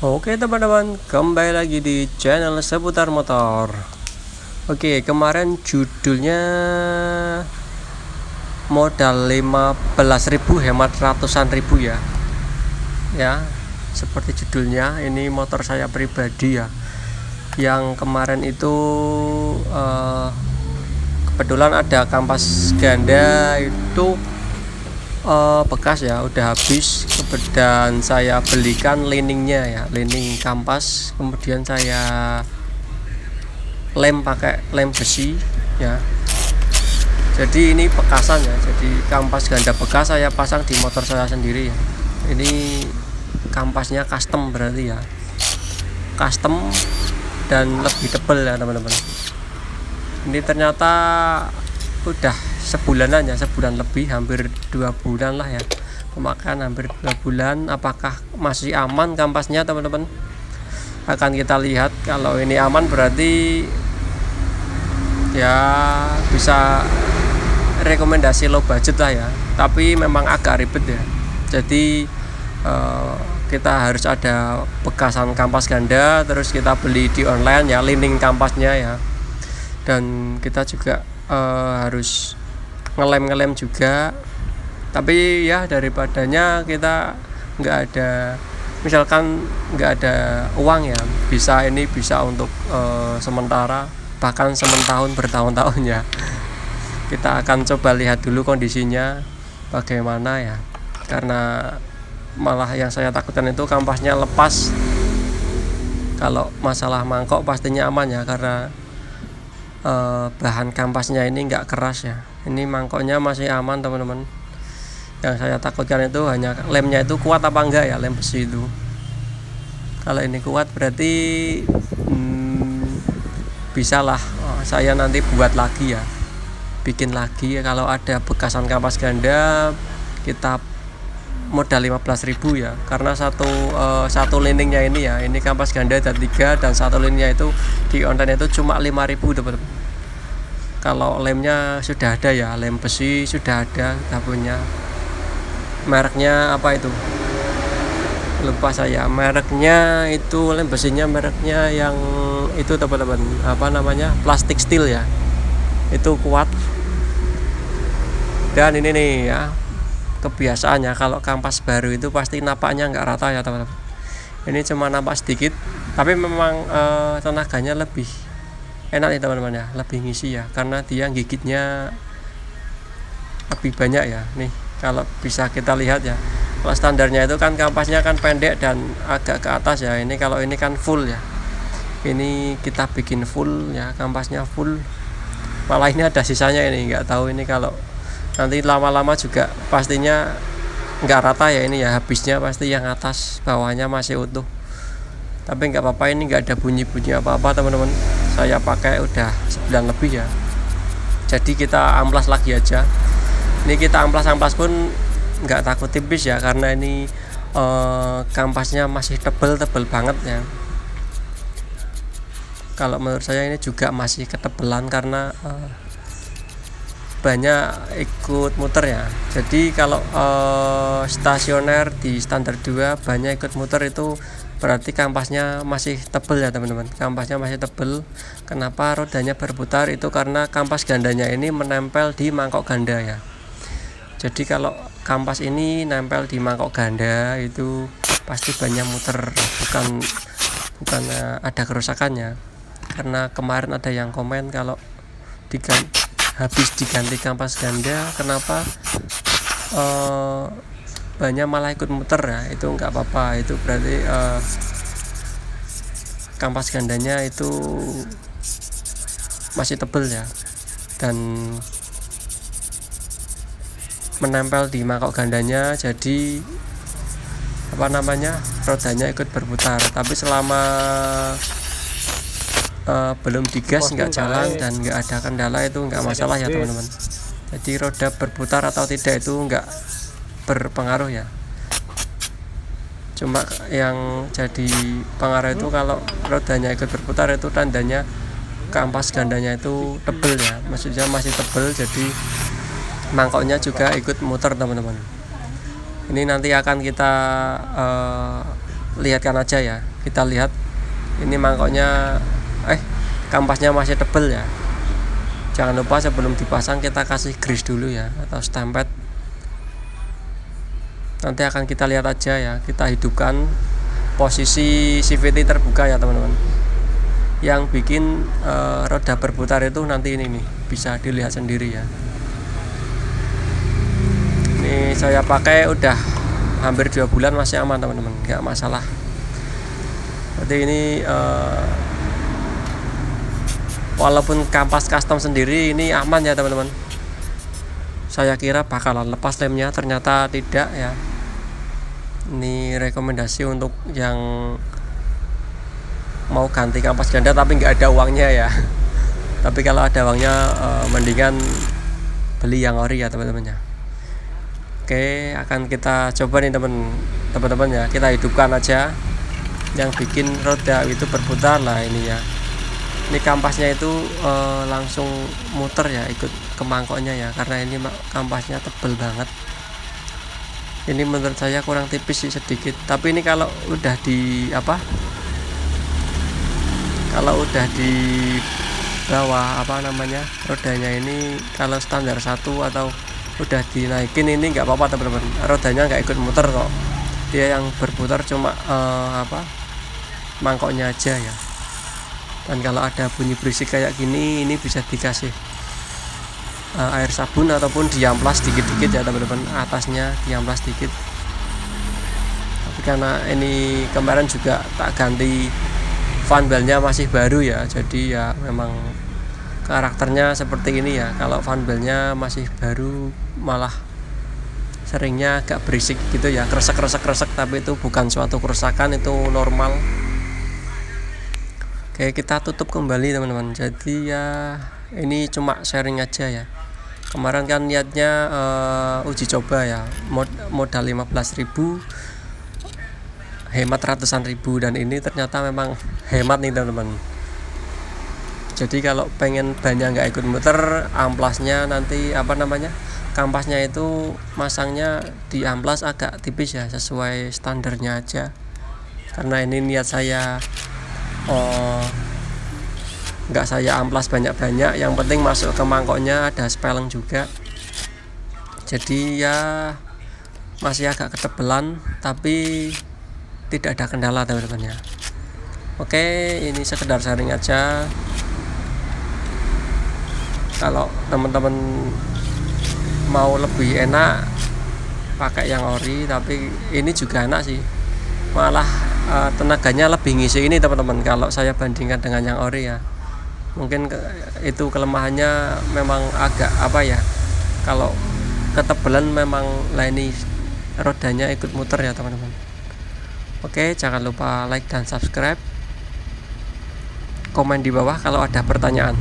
Oke teman-teman, kembali lagi di channel seputar motor. Oke, kemarin judulnya modal 15.000 hemat ratusan ribu ya. Ya, seperti judulnya, ini motor saya pribadi ya. Yang kemarin itu kebetulan ada kampas ganda itu bekas ya, udah habis, dan saya belikan liningnya ya, lining kampas, kemudian saya lem pakai lem besi ya. Jadi ini bekasan ya, jadi kampas ganda bekas saya pasang di motor saya sendiri ya. Ini kampasnya custom berarti ya, custom dan lebih tebal ya teman-teman. Ini ternyata udah sebulanan ya, sebulan lebih, hampir 2 bulan lah ya pemakaian, hampir 2 bulan. Apakah masih aman kampasnya teman-teman? Akan kita lihat. Kalau ini aman berarti ya bisa rekomendasi low budget lah ya, tapi memang agak ribet ya. Jadi kita harus ada bekasan kampas ganda, terus kita beli di online ya lining kampasnya ya, dan kita juga harus ngelem juga. Tapi ya daripadanya kita nggak ada, misalkan nggak ada uang ya, bisa untuk sementara, bahkan sementahun bertahun-tahun ya. Kita akan coba lihat dulu kondisinya bagaimana ya, karena malah yang saya takutkan itu kampasnya lepas. Kalau masalah mangkok pastinya aman ya, karena bahan kampasnya ini nggak keras ya. Ini mangkoknya masih aman teman-teman. Yang saya takutkan itu hanya lemnya itu kuat apa enggak ya, lem besi itu. Kalau ini kuat berarti bisalah saya nanti buat lagi ya, bikin lagi ya. Kalau ada bekasan kampas ganda kita modal 15.000 ya, karena satu liningnya ini ya, ini kampas ganda ada 3 dan satu liningnya itu di online itu cuma 5.000 teman-teman. Kalau lemnya sudah ada ya, lem besi sudah ada, kita punya. Mereknya apa itu? Lupa saya. Mereknya itu lem besinya, mereknya yang itu teman-teman, apa namanya? Plastik steel ya. Itu kuat. Dan ini nih ya, kebiasaannya kalau kampas baru itu pasti napaknya nggak rata ya teman-teman. Ini cuma napak sedikit, tapi memang tenaganya lebih enak nih teman-teman ya, lebih ngisi ya, karena dia gigitnya lebih banyak ya. Nih kalau bisa kita lihat ya, kalau standarnya itu kan kampasnya kan pendek dan agak ke atas ya. Ini kalau ini kan full ya, ini kita bikin full ya, kampasnya full. Malah ini ada sisanya, ini nggak tahu ini kalau nanti lama-lama juga pastinya nggak rata ya, ini ya habisnya pasti yang atas, bawahnya masih utuh. Tapi nggak apa-apa, ini nggak ada bunyi-bunyi apa-apa teman-teman. Saya pakai udah sebulan lebih ya, jadi kita amplas lagi aja. Ini kita amplas pun nggak takut tipis ya, karena ini kampasnya masih tebel banget ya. Kalau menurut saya ini juga masih ketebelan, karena banyak ikut muter ya. Jadi kalau stasioner di standar 2 banyak ikut muter, itu berarti kampasnya masih tebel ya teman-teman. Kampasnya masih tebel. Kenapa rodanya berputar? Itu karena kampas gandanya ini menempel di mangkok ganda ya. Jadi kalau kampas ini nempel di mangkok ganda itu pasti banyak muter, bukan ada kerusakannya. Karena kemarin ada yang komen kalau habis diganti kampas ganda, kenapa banyak malah ikut muter ya. Itu nggak apa-apa, itu berarti kampas gandanya itu masih tebel ya, dan menempel di mangkok gandanya, jadi apa namanya, rodanya ikut berputar. Tapi selama belum digas, nggak jalan dan nggak ada kendala, itu nggak masalah ya teman-teman. Jadi roda berputar atau tidak itu nggak berpengaruh ya. Cuma yang jadi pengaruh itu kalau rodanya ikut berputar, itu tandanya kampas gandanya itu tebel ya, maksudnya masih tebel, jadi mangkoknya juga ikut muter teman-teman. Ini nanti akan kita lihatkan aja ya, kita lihat ini mangkoknya kampasnya masih tebel ya. Jangan lupa sebelum dipasang kita kasih grease dulu ya, atau stempet. Nanti akan kita lihat aja ya, kita hidupkan posisi CVT terbuka ya teman-teman. Yang bikin roda berputar itu nanti ini nih, bisa dilihat sendiri ya. Ini saya pakai udah hampir 2 bulan, masih aman teman-teman, nggak masalah. Berarti ini walaupun kampas custom sendiri ini aman ya teman-teman. Saya kira bakalan lepas lemnya, ternyata tidak ya. Ini rekomendasi untuk yang mau ganti kampas ganda tapi nggak ada uangnya ya. Tapi kalau ada uangnya mendingan beli yang ori ya teman-teman ya. Oke, akan kita coba nih teman-teman ya, kita hidupkan aja yang bikin roda itu berputar lah ini ya. Ini kampasnya itu langsung muter ya, ikut ke mangkoknya ya, karena ini kampasnya tebel banget. Ini menurut saya kurang tipis sih sedikit, tapi ini kalau udah di bawah rodanya ini, kalau standar 1 atau udah dinaikin ini nggak apa-apa teman-teman, rodanya nggak ikut muter kok, dia yang berputar cuma mangkoknya aja ya. Dan kalau ada bunyi berisik kayak gini, ini bisa dikasih air sabun ataupun diamplas dikit-dikit ya teman-teman, atasnya diamplas dikit. Tapi karena ini kemarin juga tak ganti fan belnya, masih baru ya, jadi ya memang karakternya seperti ini ya. Kalau fan belnya masih baru malah seringnya agak berisik gitu ya, kresek, tapi itu bukan suatu kerusakan, itu normal. Oke, kita tutup kembali teman-teman. Jadi ya ini cuma sharing aja ya. Kemarin kan niatnya uji coba ya, modal 15.000 hemat ratusan ribu, dan ini ternyata memang hemat nih teman-teman. Jadi kalau pengen bannya nggak ikut muter, amplasnya nanti kampasnya itu masangnya di amplas agak tipis ya, sesuai standarnya aja. Karena ini niat saya nggak saya amplas banyak-banyak, yang penting masuk ke mangkoknya ada speleng juga. Jadi ya masih agak ketebelan, tapi tidak ada kendala teman-teman ya. Oke, ini sekedar sharing aja. Kalau teman-teman mau lebih enak pakai yang ori, tapi ini juga enak sih, malah tenaganya lebih ngisi ini teman-teman kalau saya bandingkan dengan yang ori ya. Mungkin itu kelemahannya, memang agak kalau ketebelan memang ini rodanya ikut muter ya teman-teman. Oke, jangan lupa like dan subscribe, komen di bawah kalau ada pertanyaan.